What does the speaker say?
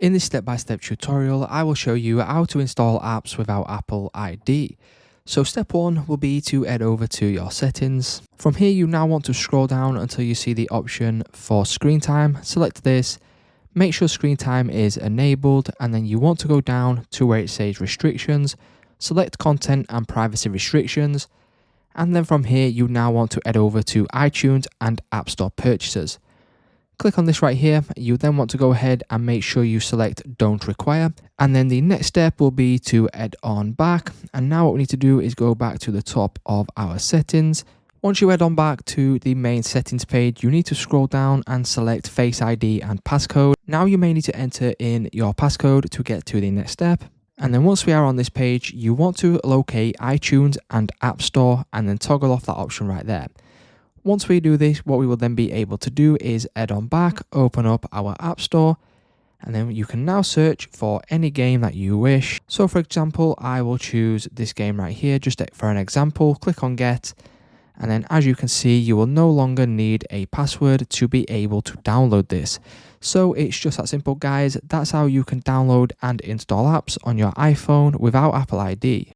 In this step-by-step tutorial, I will show you how to install apps without Apple ID. So step 1 will be to head over to your settings. From here you now want to scroll down until you see the option for screen time. Select this, make sure screen time is enabled, and then you want to go down to where it says restrictions, select content and privacy restrictions, and then from here you now want to head over to iTunes and App Store purchases. Click on this right here. You then want to go ahead and make sure you select don't require, and then the next step will be to head on back, and now what we need to do is go back to the top of our settings. Once you head on back to the main settings page, you need to scroll down and select Face ID and passcode. Now you may need to enter in your passcode to get to the next step. And then once we are on this page, you want to locate iTunes and App Store and then toggle off that option right there. Once we do this, what we will then be able to do is head on back, open up our App Store, and then you can now search for any game that you wish. So for example, I will choose this game right here, just for an example. Click on Get, and then as you can see, you will no longer need a password to be able to download this. So it's just that simple, guys. That's how you can download and install apps on your iPhone without Apple ID.